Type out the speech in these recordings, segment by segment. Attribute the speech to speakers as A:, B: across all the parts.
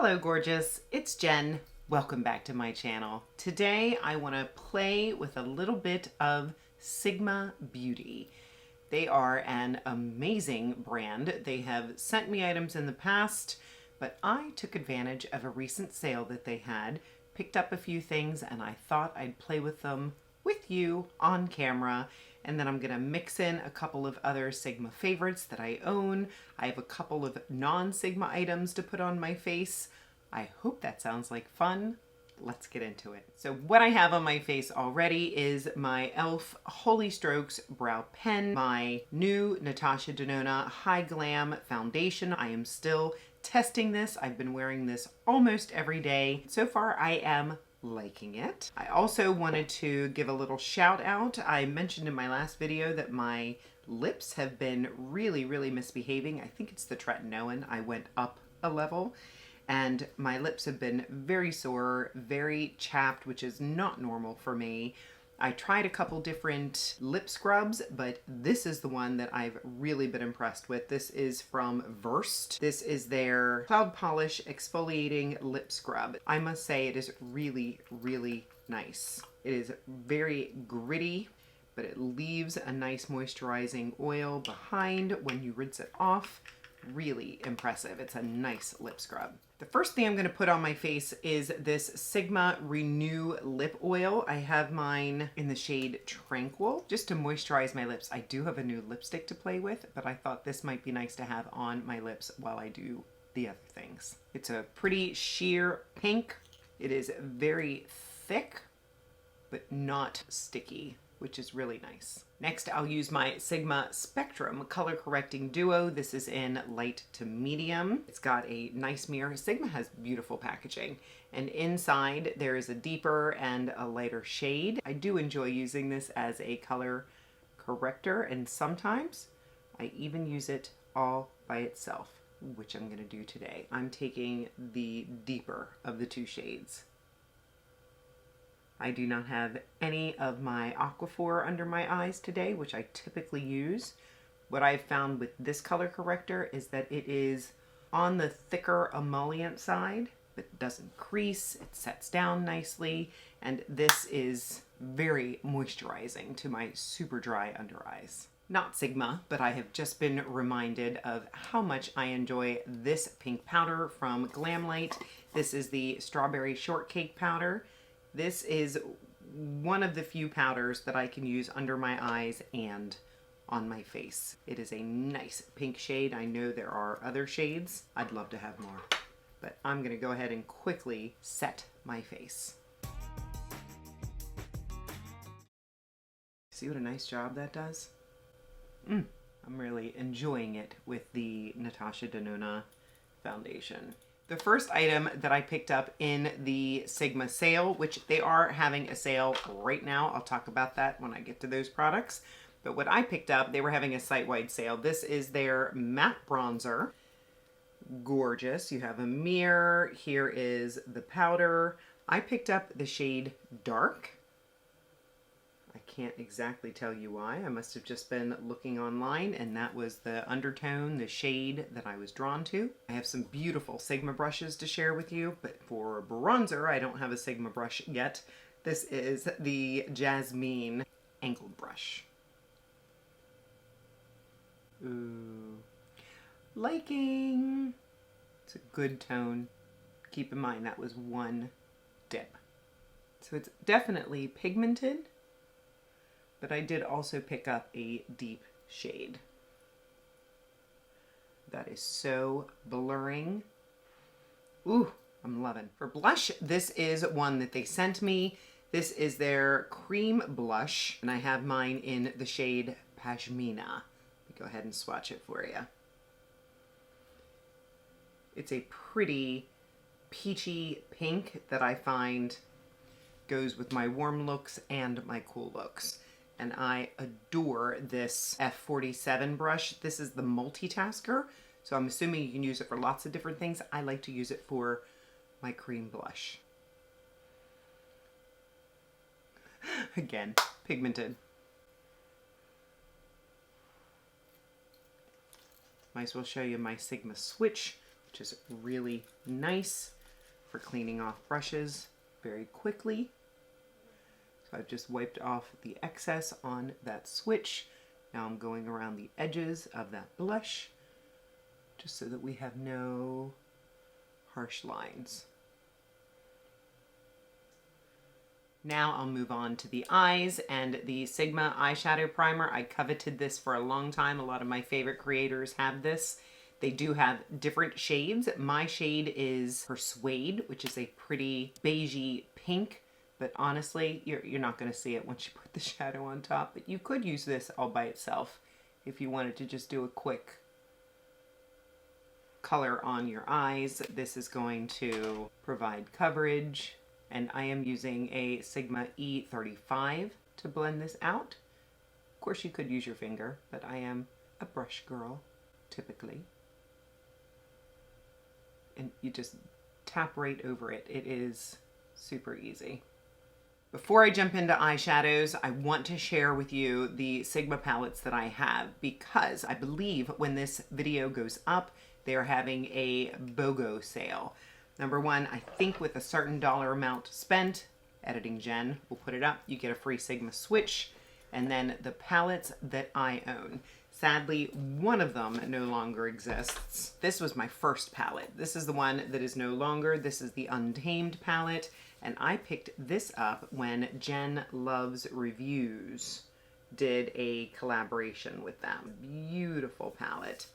A: Hello gorgeous, it's Jen. Welcome back to my channel. Today I want to play with a little bit of Sigma Beauty. They are an amazing brand. They have sent me items in the past, but I took advantage of a recent sale that they had, picked up a few things, and I thought I'd play with them with you on camera. And then I'm going to mix in a couple of other Sigma favorites that I own. I have a couple of non-Sigma items to put on my face. I hope that sounds like fun. Let's get into it. So what I have on my face already is my e.l.f. Holy Strokes Brow Pen, my new Natasha Denona Hy-Glam Foundation. I am still testing this. I've been wearing this almost every day. So far I am liking it. I also wanted to give a little shout out. I mentioned in my last video that my lips have been really misbehaving. I think it's the tretinoin. I went up a level and my lips have been very sore, very chapped, which is not normal for me. I tried a couple different lip scrubs, but this is the one that I've really been impressed with. This is from Versed. This is their Cloud Polish Exfoliating Lip Scrub. I must say it is really nice. It is very gritty, but it leaves a nice moisturizing oil behind when you rinse it off. Really impressive. It's a nice lip scrub. The first thing I'm going to put on my face is this Sigma Renew Lip Oil. I have mine in the shade Tranquil just to moisturize my lips. I do have a new lipstick to play with, but I thought this might be nice to have on my lips while I do the other things. It's a pretty sheer pink. It is very thick, but not sticky, which is really nice. Next, I'll use my Sigma Spectrum Color Correcting Duo. This is in light to medium. It's got a nice mirror. Sigma has beautiful packaging. And inside there is a deeper and a lighter shade. I do enjoy using this as a color corrector, and sometimes I even use it all by itself, which I'm gonna do today. I'm taking the deeper of the two shades. I do not have any of my Aquaphor under my eyes today, which I typically use. What I've found with this color corrector is that it is on the thicker emollient side, but doesn't crease, it sets down nicely, and this is very moisturizing to my super dry under eyes. Not Sigma, but I have just been reminded of how much I enjoy this pink powder from Glamlight. This is the Strawberry Shortcake Powder. This is one of the few powders that I can use under my eyes and on my face. It is a nice pink shade. I know there are other shades. I'd love to have more, but I'm gonna go ahead and quickly set my face. See what a nice job that does? I'm really enjoying it with the Natasha Denona foundation. The first item that I picked up in the Sigma sale, which they are having a sale right now. I'll talk about that when I get to those products. But what I picked up, they were having a site-wide sale. This is their matte bronzer. Gorgeous. You have a mirror. Here is the powder. I picked up the shade Dark. I can't exactly tell you why. I must have just been looking online and that was the undertone, the shade that I was drawn to. I have some beautiful Sigma brushes to share with you, but for bronzer, I don't have a Sigma brush yet. This is the Jasmine angled brush. Ooh, liking. It's a good tone. Keep in mind that was one dip. So it's definitely pigmented, but I did also pick up a deep shade. That is so blurring. Ooh, I'm loving. For blush, this is one that they sent me. This is their cream blush, and I have mine in the shade Pashmina. Let me go ahead and swatch it for you. It's a pretty peachy pink that I find goes with my warm looks and my cool looks. And I adore this F47 brush. This is the multitasker, so I'm assuming you can use it for lots of different things. I like to use it for my cream blush. Again, pigmented. Might as well show you my Sigma switch which is really nice for cleaning off brushes very quickly. So I've just wiped off the excess on that switch. Now I'm going around the edges of that blush just so that we have no harsh lines. Now I'll move on to the eyes and the Sigma eyeshadow primer. I coveted this for a long time. A lot of my favorite creators have this. They do have different shades. My shade is Persuade, which is a pretty beigey pink, but honestly, you're not going to see it once you put the shadow on top. But you could use this all by itself if you wanted to just do a quick color on your eyes. This is going to provide coverage, and I am using a Sigma E35 to blend this out. Of course, you could use your finger, but I am a brush girl, typically. And you just tap right over it. It is super easy. Before I jump into eyeshadows, I want to share with you the Sigma palettes that I have, because I believe when this video goes up, they are having a BOGO sale. Number one, I think with a certain dollar amount spent, Editing Jen will put it up, you get a free Sigma switch, and then the palettes that I own. Sadly, one of them no longer exists. This was my first palette. This is the one that is no longer. This is the Untamed palette, and I picked this up when Jen Loves Reviews did a collaboration with them. Beautiful palette.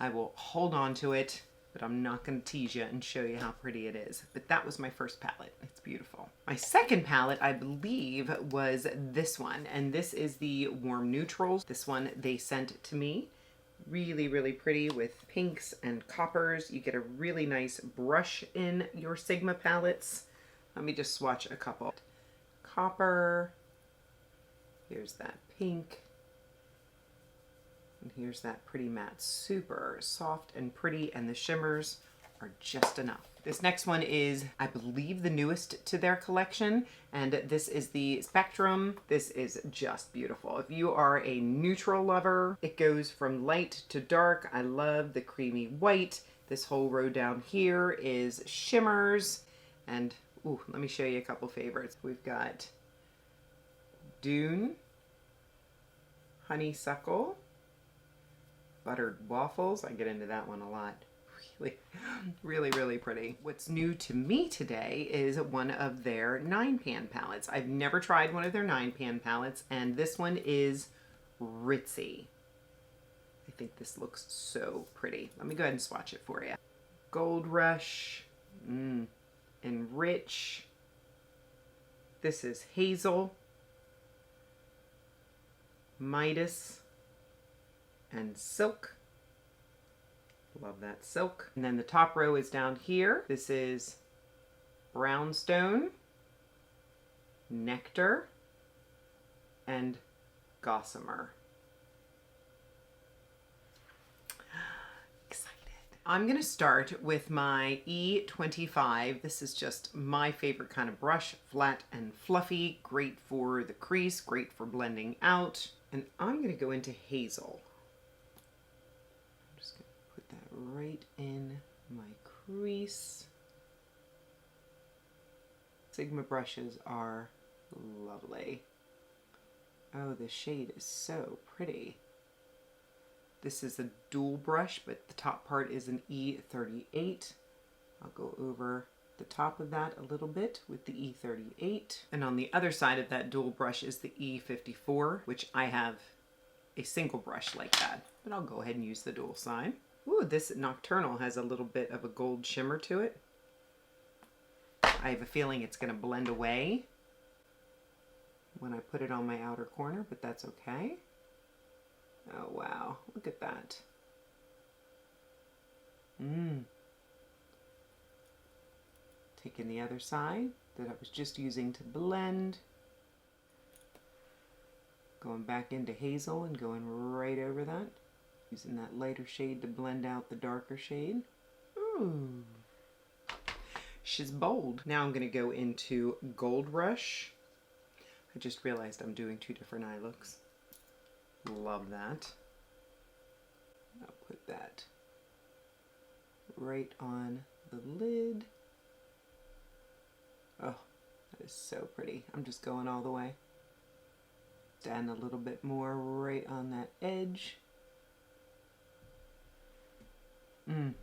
A: I will hold on to it, but I'm not going to tease you and show you how pretty it is. But that was my first palette. It's beautiful. My second palette, I believe, was this one, and this is the Warm Neutrals. This one they sent to me. Really, really pretty with pinks and coppers. You get a really nice brush in your Sigma palettes. Let me just swatch a couple. Copper. Here's that pink. And here's that pretty matte. Super soft and pretty, and the shimmers are just enough. This next one is, I believe, the newest to their collection, and this is the Spectrum. This is just beautiful. If you are a neutral lover, it goes from light to dark. I love the creamy white. This whole row down here is shimmers, and ooh, let me show you a couple favorites. We've got Dune, Honeysuckle, Buttered Waffles. I get into that one a lot. Really, really, really pretty. What's new to me today is one of their 9-pan palettes. I've never tried one of their 9-pan palettes, and this one is Ritzy. I think this looks so pretty. Let me go ahead and swatch it for you. Gold Rush, Enrich. This is Hazel, Midas, and Silk. Love that silk. And then the top row is down here. This is Brownstone, Nectar, and Gossamer. Excited. I'm gonna start with my E25. This is just my favorite kind of brush, flat and fluffy, great for the crease, great for blending out. And I'm gonna go into Hazel. Right in my crease. Sigma brushes are lovely. Oh, the shade is so pretty. This is a dual brush, but the top part is an E38. I'll go over the top of that a little bit with the E38. And on the other side of that dual brush is the E54, which I have a single brush like that, but I'll go ahead and use the dual side. Ooh, this Nocturnal has a little bit of a gold shimmer to it. I have a feeling it's going to blend away when I put it on my outer corner, but that's okay. Oh, wow. Look at that. Taking the other side that I was just using to blend. Going back into Hazel and going right over that. Using that lighter shade to blend out the darker shade. Ooh. She's bold. Now I'm going to go into Gold Rush. I just realized I'm doing 2 different eye looks. Love that. I'll put that right on the lid. Oh, that is so pretty. I'm just going all the way. And a little bit more right on that edge.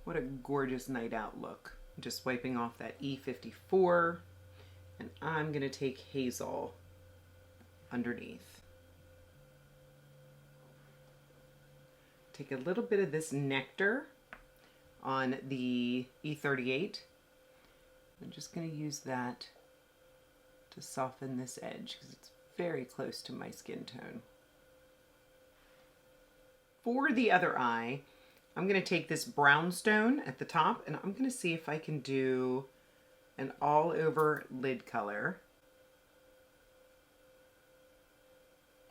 A: What a gorgeous night out look. Just wiping off that E54, and I'm gonna take Hazel underneath. Take a little bit of this Nectar on the E38. I'm just gonna use that to soften this edge because it's very close to my skin tone. For the other eye, I'm going to take this brownstone at the top and I'm going to see if I can do an all over lid color.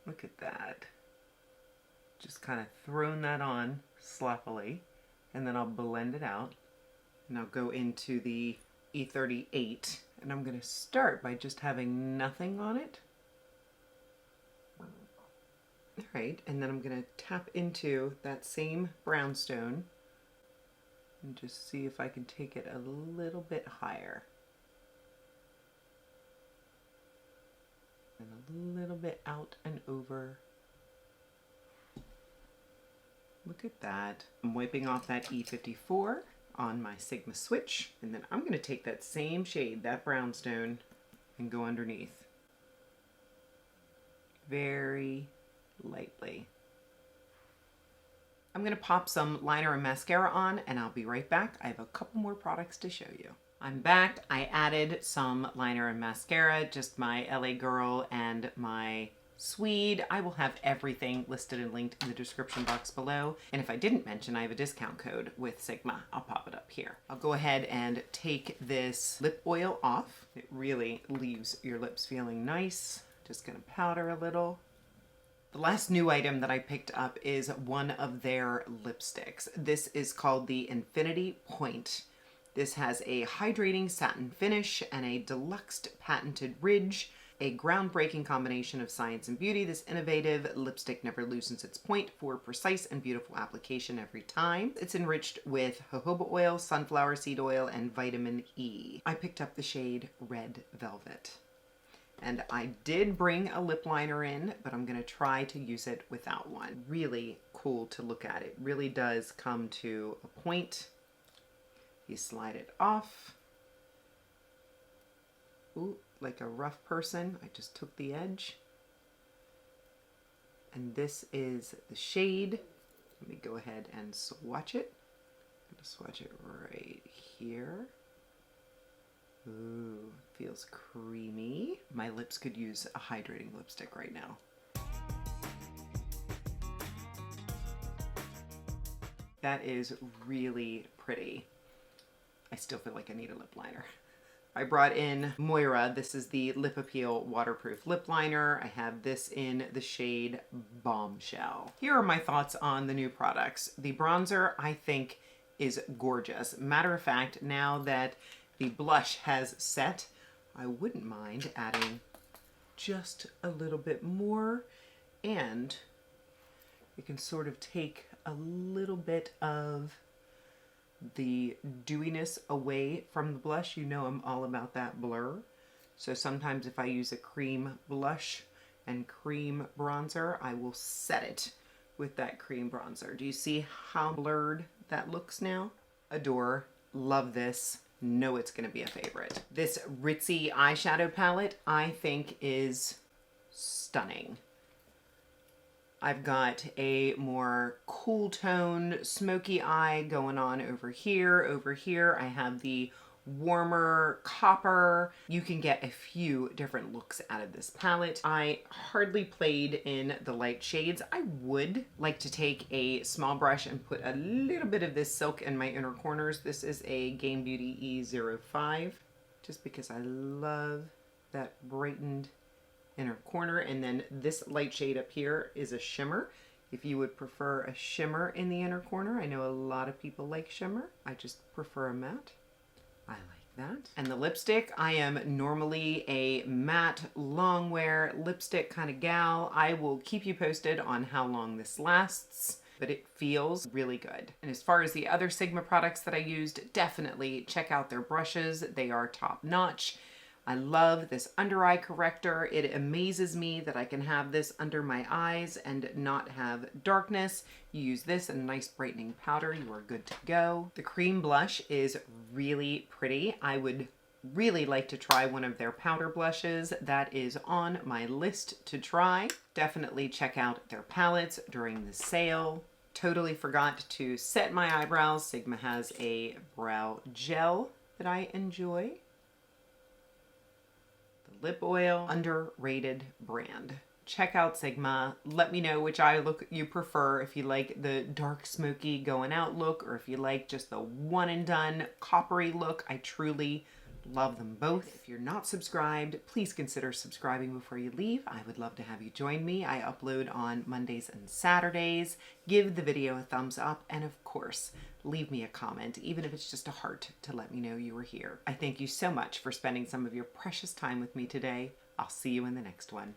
A: Look at that. Just kind of throwing that on sloppily, and then I'll blend it out and I'll go into the E38, and I'm going to start by just having nothing on it. All right, and then I'm going to tap into that same brownstone and just see if I can take it a little bit higher. And a little bit out and over. Look at that. I'm wiping off that E54 on my Sigma switch, and then I'm going to take that same shade, that brownstone, and go underneath. Very lightly. I'm going to pop some liner and mascara on, and I'll be right back. I have a couple more products to show you. I'm back. I added some liner and mascara, just my LA Girl and my Swede. I will have everything listed and linked in the description box below. And if I didn't mention, I have a discount code with Sigma. I'll pop it up here. I'll go ahead and take this lip oil off. It really leaves your lips feeling nice. Just gonna powder a little. The last new item that I picked up is one of their lipsticks. This is called the Infinity Point. This has a hydrating satin finish and a deluxe patented ridge, a groundbreaking combination of science and beauty. This innovative lipstick never loosens its point for precise and beautiful application every time. It's enriched with jojoba oil, sunflower seed oil, and vitamin E. I picked up the shade Red Velvet. And I did bring a lip liner in, but I'm going to try to use it without one. Really cool to look at. It really does come to a point. You slide it off. Ooh, like a rough person. I just took the edge. And this is the shade. Let me go ahead and swatch it. I'm going to swatch it right here. Ooh, feels creamy. My lips could use a hydrating lipstick right now. That is really pretty. I still feel like I need a lip liner. I brought in Moira. This is the Lip Appeal Waterproof Lip Liner. I have this in the shade Bombshell. Here are my thoughts on the new products. The bronzer, I think, is gorgeous. Matter of fact, now that the blush has set, I wouldn't mind adding just a little bit more, and you can sort of take a little bit of the dewiness away from the blush. You know I'm all about that blur. So sometimes if I use a cream blush and cream bronzer, I will set it with that cream bronzer. Do you see how blurred that looks now? Adore, love this. Know it's going to be a favorite. This RITZY eyeshadow palette I think is stunning. I've got a more cool tone, smoky eye going on over here. Over here I have the warmer copper. You can get a few different looks out of this palette. I hardly played in the light shades. I would like to take a small brush and put a little bit of this silk in my inner corners. This is a JennDBeauty E05, just because I love that brightened inner corner. And then this light shade up here is a shimmer. If you would prefer a shimmer in the inner corner, I know a lot of people like shimmer. I just prefer a matte. I like that. And the lipstick, I am normally a matte long wear lipstick kind of gal. I will keep you posted on how long this lasts. but it feels really good. And as far as the other Sigma products that I used, definitely check out their brushes. They are top notch. I love this under eye corrector. It amazes me that I can have this under my eyes and not have darkness. You use this and a nice brightening powder, you are good to go. The cream blush is really pretty. I would really like to try one of their powder blushes. That is on my list to try. Definitely check out their palettes during the sale. Totally forgot to set my eyebrows. Sigma has a brow gel that I enjoy. Lip oil, underrated brand. Check out Sigma. Let me know which eye look you prefer, if you like the dark smoky going out look or if you like just the one and done coppery look. I truly love them both. If you're not subscribed, please consider subscribing before you leave. I would love to have you join me. I upload on Mondays and Saturdays. Give the video a thumbs up and of course, leave me a comment, even if it's just a heart, to let me know you were here. I thank you so much for spending some of your precious time with me today. I'll see you in the next one.